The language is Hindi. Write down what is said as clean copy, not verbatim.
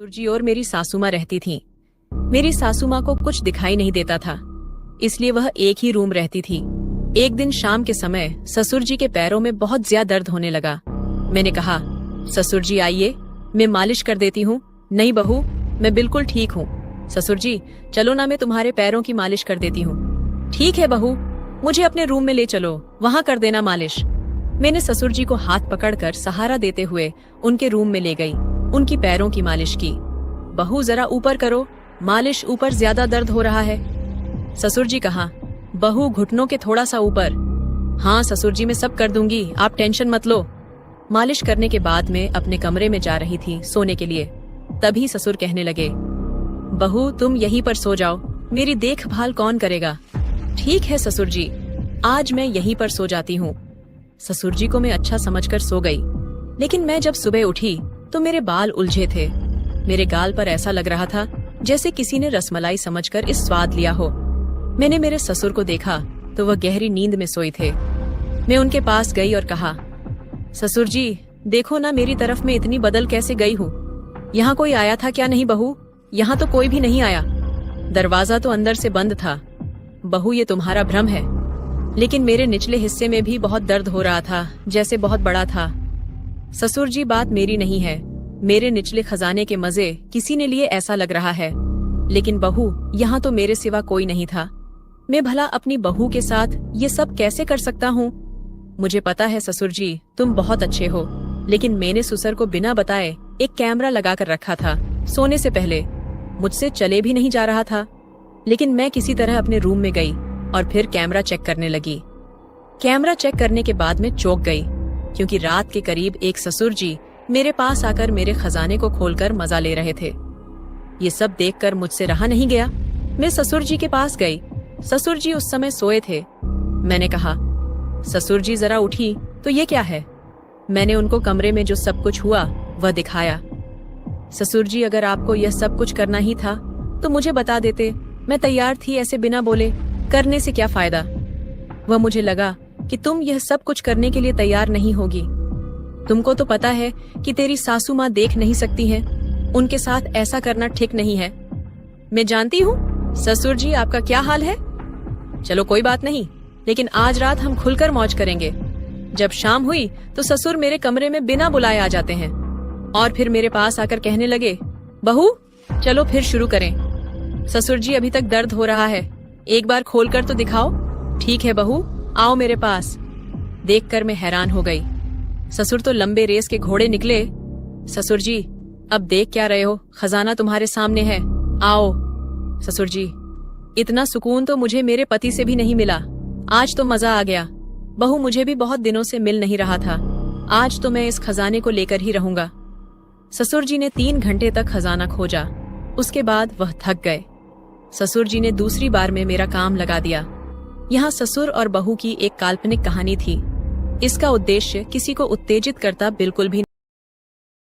ससुर जी और मेरी सासू माँ रहती थीं। मेरी सासू माँ को कुछ दिखाई नहीं देता था, इसलिए वह एक ही रूम रहती थी। एक दिन शाम के समय ससुर जी के पैरों में बहुत ज्यादा दर्द होने लगा। मैंने कहा, ससुर जी आइए, मैं मालिश कर देती हूँ। नहीं बहू, मैं बिल्कुल ठीक हूँ। ससुर जी चलो ना, मैं तुम्हारे पैरों की मालिश कर देती हूँ। ठीक है बहू, मुझे अपने रूम में ले चलो, वहाँ कर देना मालिश। मैंने ससुर जी को हाथ पकड़कर सहारा देते हुए उनके रूम में ले गई। उनकी पैरों की मालिश की। बहू जरा ऊपर करो, मालिश ऊपर ज्यादा दर्द हो रहा है। ससुर जी कहा, बहू घुटनों के थोड़ा सा ऊपर। हाँ ससुर जी, मैं सब कर दूंगी, आप टेंशन मत लो। मालिश करने के बाद मैं अपने कमरे में जा रही थी सोने के लिए। तभी ससुर कहने लगे, बहू तुम यहीं पर सो जाओ, मेरी देखभाल कौन करेगा। ठीक है ससुर जी, आज मैं यहीं पर सो जाती हूँ। ससुर जी को मैं अच्छा समझकर सो गई, लेकिन मैं जब सुबह उठी तो मेरे बाल उलझे थे। मेरे गाल पर ऐसा लग रहा था जैसे किसी ने रसमलाई समझकर इस स्वाद लिया हो। मैंने मेरे ससुर को देखा तो वह गहरी नींद में सोए थे। मैं उनके पास गई और कहा, ससुर जी देखो ना, मेरी तरफ में इतनी बदल कैसे गई हूँ। यहाँ कोई आया था क्या? नहीं बहू, यहाँ तो कोई भी नहीं आया, दरवाजा तो अंदर से बंद था। बहू ये तुम्हारा भ्रम है। लेकिन मेरे निचले हिस्से में भी बहुत दर्द हो रहा था, जैसे बहुत बड़ा था। ससुर जी बात मेरी नहीं है, मेरे निचले खजाने के मजे किसी ने लिए ऐसा लग रहा है। लेकिन बहू यहाँ तो मेरे सिवा कोई नहीं था। मैं भला अपनी बहू के साथ ये सब कैसे कर सकता हूँ? मुझे पता है ससुर जी तुम बहुत अच्छे हो, लेकिन मैंने ससुर को बिना बताए एक कैमरा लगा कर रखा था सोने से पहले। मुझसे चले भी नहीं जा रहा था, लेकिन मैं किसी तरह अपने रूम में गई और फिर कैमरा चेक करने लगी। कैमरा चेक करने के बाद मैं चौंक गई, क्योंकि रात के करीब एक ससुर जी मेरे पास आकर मेरे खजाने को खोलकर मजा ले रहे थे। ये सब देखकर मुझसे रहा नहीं गया। मैं ससुर जी के पास गई। ससुर जी उस समय सोए थे। मैंने कहा, ससुर जी जरा उठी तो ये क्या है? मैंने उनको कमरे में जो सब कुछ हुआ वह दिखाया। ससुर जी अगर आपको यह सब कुछ करना ही था तो मुझे बता देते, मैं तैयार थी। ऐसे बिना बोले करने से क्या फायदा? वह मुझे लगा कि तुम यह सब कुछ करने के लिए तैयार नहीं होगी। तुमको तो पता है कि तेरी सासू माँ देख नहीं सकती हैं, उनके साथ ऐसा करना ठीक नहीं है। मैं जानती हूँ ससुर जी आपका क्या हाल है। चलो कोई बात नहीं, लेकिन आज रात हम खुलकर मौज करेंगे। जब शाम हुई तो ससुर मेरे कमरे में बिना बुलाए आ जाते हैं और फिर मेरे पास आकर कहने लगे, बहू चलो फिर शुरू करें। ससुर जी अभी तक दर्द हो रहा है, एक बार खोलकर तो दिखाओ। ठीक है बहू, आओ मेरे पास। देखकर मैं हैरान हो गई। ससुर तो लंबे रेस के घोड़े निकले। ससुर जी अब देख क्या रहे हो, खजाना तुम्हारे सामने है, आओ। ससुर जी इतना सुकून तो मुझे मेरे पति से भी नहीं मिला। आज तो मजा आ गया। बहू मुझे भी बहुत दिनों से मिल नहीं रहा था, आज तो मैं इस खजाने को लेकर ही रहूंगा। ससुर जी ने 3 घंटे तक खजाना खोजा, उसके बाद वह थक गए। ससुर जी ने दूसरी बार में मेरा काम लगा दिया। यहाँ ससुर और बहू की एक काल्पनिक कहानी थी। इसका उद्देश्य किसी को उत्तेजित करता बिल्कुल भी